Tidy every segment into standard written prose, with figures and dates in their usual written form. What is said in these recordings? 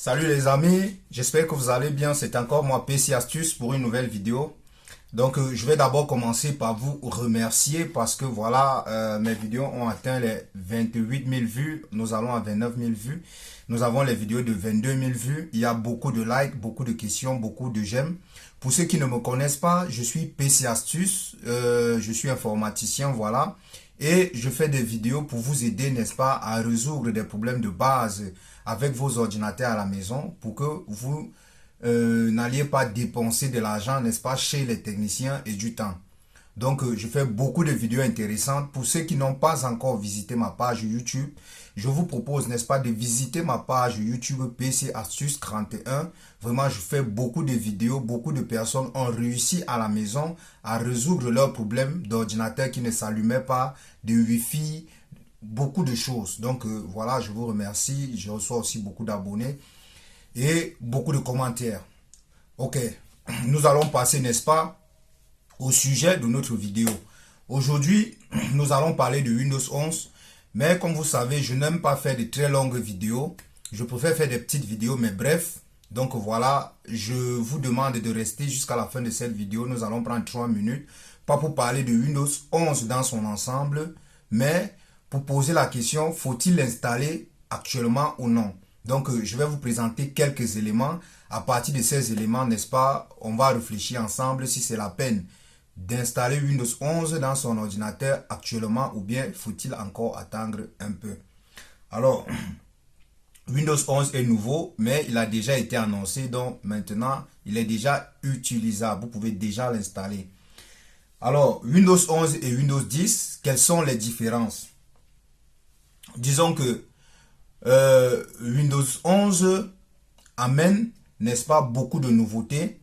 Salut les amis, j'espère que vous allez bien. C'est encore moi PC Astuce pour une nouvelle vidéo. Donc je vais d'abord commencer par vous remercier parce que voilà, mes vidéos ont atteint les 28 000 vues. Nous allons à 29 000 vues. Nous avons les vidéos de 22 000 vues. Il y a beaucoup de likes, beaucoup de questions, beaucoup de j'aime. Pour ceux qui ne me connaissent pas, je suis PC Astuce. Je suis informaticien, voilà. Et je fais des vidéos pour vous aider, n'est-ce pas, à résoudre des problèmes de base avec vos ordinateurs à la maison pour que vous n'alliez pas dépenser de l'argent, n'est-ce pas, chez les techniciens et du temps. Donc, je fais beaucoup de vidéos intéressantes. Pour ceux qui n'ont pas encore visité ma page YouTube, je vous propose, n'est-ce pas, de visiter ma page YouTube PC Astuce 31. Vraiment, je fais beaucoup de vidéos. Beaucoup de personnes ont réussi à la maison à résoudre leurs problèmes d'ordinateur qui ne s'allumaient pas, de Wi-Fi, beaucoup de choses. Donc, voilà, je vous remercie. Je reçois aussi beaucoup d'abonnés et beaucoup de commentaires. Ok, nous allons passer, n'est-ce pas, au sujet de notre vidéo. Aujourd'hui, nous allons parler de Windows 11. Mais comme vous savez, je n'aime pas faire de très longues vidéos. Je préfère faire des petites vidéos, mais bref. Donc voilà, je vous demande de rester jusqu'à la fin de cette vidéo. Nous allons prendre 3 minutes. Pas pour parler de Windows 11 dans son ensemble, mais pour poser la question, faut-il l'installer actuellement ou non? Donc, je vais vous présenter quelques éléments. À partir de ces éléments, n'est-ce pas, on va réfléchir ensemble si c'est la peine d'installer Windows 11 dans son ordinateur actuellement ou bien faut-il encore attendre un peu. Alors, Windows 11 est nouveau, mais il a déjà été annoncé, donc maintenant, il est déjà utilisable. Vous pouvez déjà l'installer. Alors, Windows 11 et Windows 10, quelles sont les différences? Disons que Windows 11 amène, n'est-ce pas, beaucoup de nouveautés.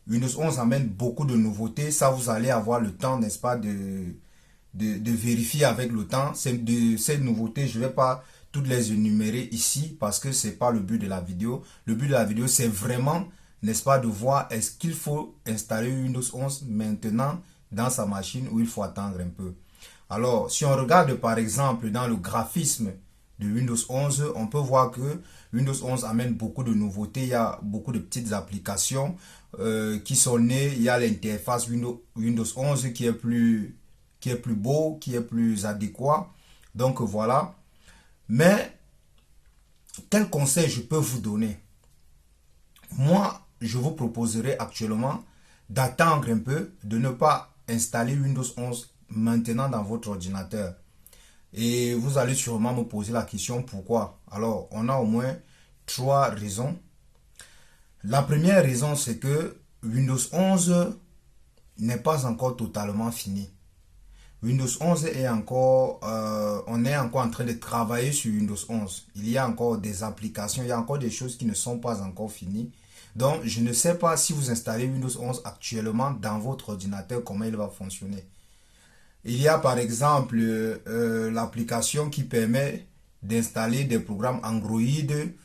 Windows 11 amène beaucoup de nouveautés. Ça, vous allez avoir le temps, n'est-ce pas, de vérifier avec le temps. Ces nouveautés, je ne vais pas toutes les énumérer ici parce que ce n'est pas le but de la vidéo. Le but de la vidéo, c'est vraiment, n'est-ce pas, de voir est-ce qu'il faut installer Windows 11 maintenant dans sa machine ou il faut attendre un peu. Alors, si on regarde par exemple dans le graphisme de Windows 11, on peut voir que Windows 11 amène beaucoup de nouveautés. Il y a beaucoup de petites applications qui sont nées. Il y a l'interface Windows 11 qui est plus beau, qui est plus adéquat. Donc voilà. Mais quel conseil je peux vous donner? Moi, je vous proposerai actuellement d'attendre un peu, de ne pas installer Windows 11 maintenant dans votre ordinateur. Et vous allez sûrement me poser la question pourquoi. Alors, on a au moins 3 raisons. La première raison, c'est que Windows 11 n'est pas encore totalement fini. Windows 11 est encore, on est encore en train de travailler sur Windows 11. Il y a encore des applications, il y a encore des choses qui ne sont pas encore finies. Donc, je ne sais pas si vous installez Windows 11 actuellement dans votre ordinateur, comment il va fonctionner. Il y a par exemple l'application qui permet d'installer des programmes Android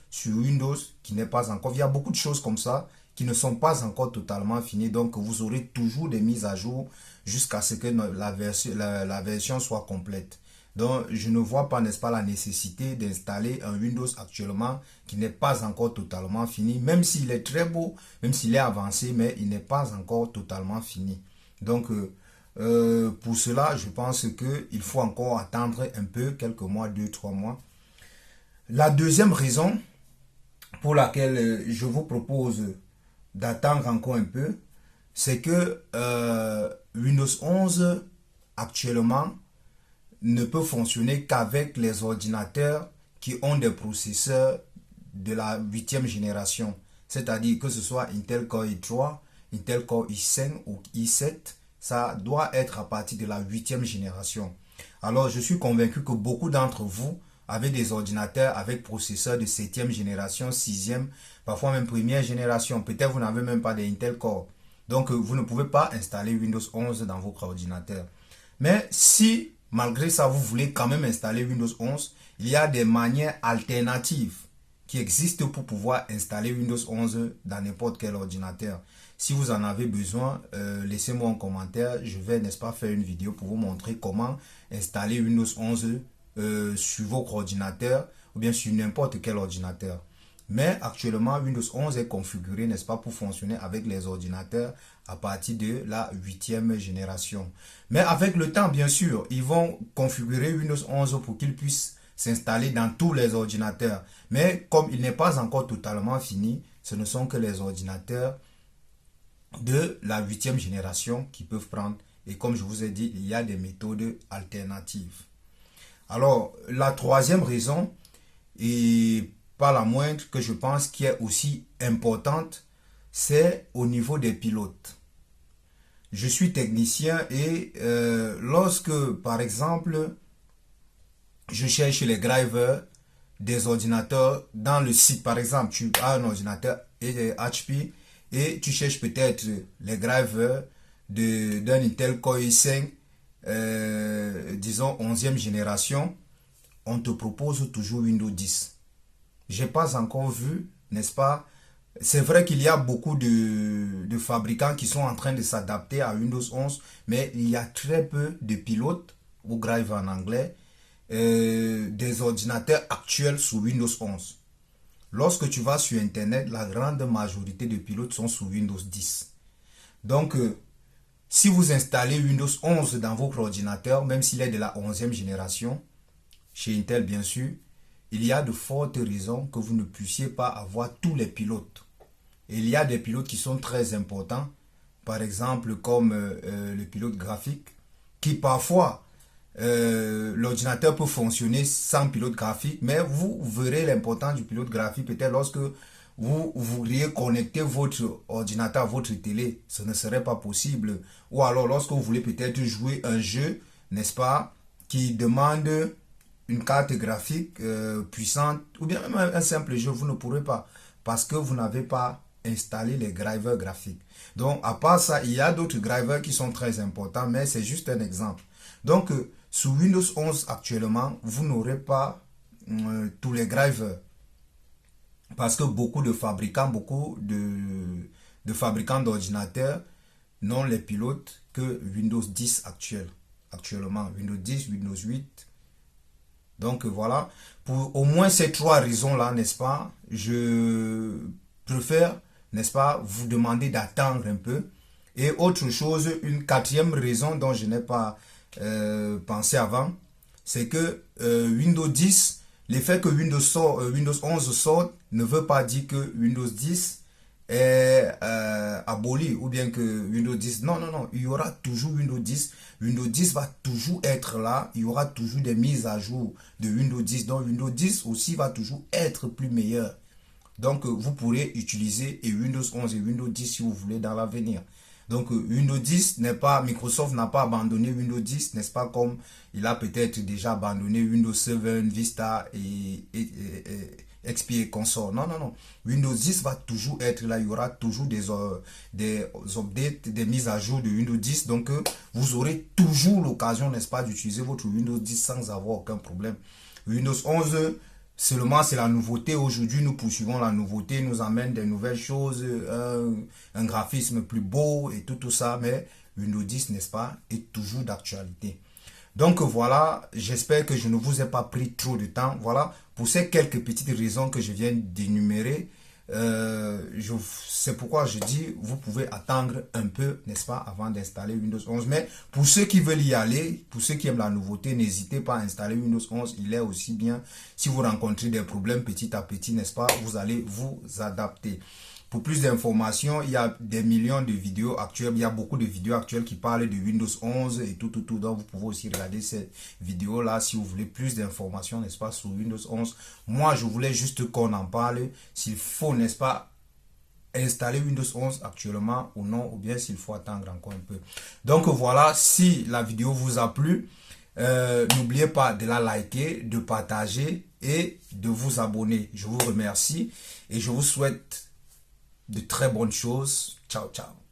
sur Windows qui n'est pas encore. Il y a beaucoup de choses comme ça qui ne sont pas encore totalement finies. Donc vous aurez toujours des mises à jour jusqu'à ce que la version soit complète. Donc je ne vois pas, n'est-ce pas, la nécessité d'installer un Windows actuellement qui n'est pas encore totalement fini. Même s'il est très beau, même s'il est avancé, mais il n'est pas encore totalement fini. Donc pour cela, je pense qu'il faut encore attendre un peu, quelques mois, 2-3 mois. La deuxième raison pour laquelle je vous propose d'attendre encore un peu, c'est que Windows 11 actuellement ne peut fonctionner qu'avec les ordinateurs qui ont des processeurs de la 8e génération. C'est-à-dire que ce soit Intel Core i3, Intel Core i5 ou i7, ça doit être à partir de la 8e génération. Alors, je suis convaincu que beaucoup d'entre vous avez des ordinateurs avec processeurs de 7e génération, 6e, parfois même première génération. Peut-être vous n'avez même pas de Intel Core. Donc, vous ne pouvez pas installer Windows 11 dans votre ordinateur. Mais si, malgré ça, vous voulez quand même installer Windows 11, il y a des manières alternatives qui existent pour pouvoir installer Windows 11 dans n'importe quel ordinateur. Si vous en avez besoin, laissez-moi en commentaire. Je vais, n'est-ce pas, faire une vidéo pour vous montrer comment installer Windows 11 sur votre ordinateur ou bien sur n'importe quel ordinateur. Mais actuellement, Windows 11 est configuré, n'est-ce pas, pour fonctionner avec les ordinateurs à partir de la 8e génération. Mais avec le temps, bien sûr, ils vont configurer Windows 11 pour qu'il puisse s'installer dans tous les ordinateurs. Mais comme il n'est pas encore totalement fini, ce ne sont que les ordinateurs de la 8e génération qui peuvent prendre. Et comme je vous ai dit, il y a des méthodes alternatives. Alors, la troisième raison, et pas la moindre, que je pense qui est aussi importante, c'est au niveau des pilotes. Je suis technicien et lorsque, par exemple, je cherche les drivers des ordinateurs dans le site, par exemple, tu as un ordinateur HP et tu cherches peut-être les drivers d'un Intel Core i5, disons 11e génération, on te propose toujours Windows 10. Je n'ai pas encore vu, n'est-ce pas? C'est vrai qu'il y a beaucoup de fabricants qui sont en train de s'adapter à Windows 11, mais il y a très peu de pilotes, ou drive en anglais, des ordinateurs actuels sous Windows 11. Lorsque tu vas sur Internet, la grande majorité de pilotes sont sous Windows 10. Donc, si vous installez Windows 11 dans votre ordinateur, même s'il est de la 11e génération, chez Intel bien sûr, il y a de fortes raisons que vous ne puissiez pas avoir tous les pilotes. Et il y a des pilotes qui sont très importants, par exemple comme le pilote graphique, qui parfois, l'ordinateur peut fonctionner sans pilote graphique, mais vous verrez l'importance du pilote graphique peut-être lorsque vous voudriez connecter votre ordinateur à votre télé, ce ne serait pas possible. Ou alors lorsque vous voulez peut-être jouer un jeu, n'est-ce pas, qui demande une carte graphique puissante, ou bien même un simple jeu, vous ne pourrez pas, parce que vous n'avez pas installé les drivers graphiques. Donc, à part ça, il y a d'autres drivers qui sont très importants, mais c'est juste un exemple. Donc, sous Windows 11 actuellement, vous n'aurez pas tous les drivers, parce que beaucoup de fabricants, fabricants d'ordinateurs n'ont les pilotes que Windows 10 actuellement, Windows 10, Windows 8. Donc voilà, pour au moins ces trois raisons-là, n'est-ce pas, je préfère, n'est-ce pas, vous demander d'attendre un peu. Et autre chose, une quatrième raison dont je n'ai pas pensé avant, c'est que Windows 10, l'effet que Windows 11 sort ne veut pas dire que Windows 10 est aboli ou bien que Windows 10, non, il y aura toujours Windows 10. Windows 10 va toujours être là, il y aura toujours des mises à jour de Windows 10, donc Windows 10 aussi va toujours être plus meilleur. Donc vous pourrez utiliser et Windows 11 et Windows 10 si vous voulez dans l'avenir. Donc Windows 10 n'est pas, Microsoft n'a pas abandonné Windows 10, n'est-ce pas, comme il a peut-être déjà abandonné Windows 7, Vista et XP et consort. Non. Windows 10 va toujours être là. Il y aura toujours des updates, des mises à jour de Windows 10. Donc, vous aurez toujours l'occasion, n'est-ce pas, d'utiliser votre Windows 10 sans avoir aucun problème. Windows 11, seulement c'est la nouveauté. Aujourd'hui, nous poursuivons la nouveauté. Nous amène des nouvelles choses, un graphisme plus beau et tout ça. Mais Windows 10, n'est-ce pas, est toujours d'actualité. Donc voilà, j'espère que je ne vous ai pas pris trop de temps. Voilà, pour ces quelques petites raisons que je viens d'énumérer, c'est pourquoi je dis, vous pouvez attendre un peu, n'est-ce pas, avant d'installer Windows 11. Mais pour ceux qui veulent y aller, pour ceux qui aiment la nouveauté, n'hésitez pas à installer Windows 11. Il est aussi bien, si vous rencontrez des problèmes petit à petit, n'est-ce pas, vous allez vous adapter. Pour plus d'informations, il y a des millions de vidéos actuelles. Il y a beaucoup de vidéos actuelles qui parlent de Windows 11 et tout. Donc, vous pouvez aussi regarder ces vidéos-là si vous voulez plus d'informations, n'est-ce pas, sur Windows 11. Moi, je voulais juste qu'on en parle. S'il faut, n'est-ce pas, installer Windows 11 actuellement ou non, ou bien s'il faut attendre encore un peu. Donc, voilà, si la vidéo vous a plu, n'oubliez pas de la liker, de partager et de vous abonner. Je vous remercie et je vous souhaite de très bonnes choses. Ciao, ciao.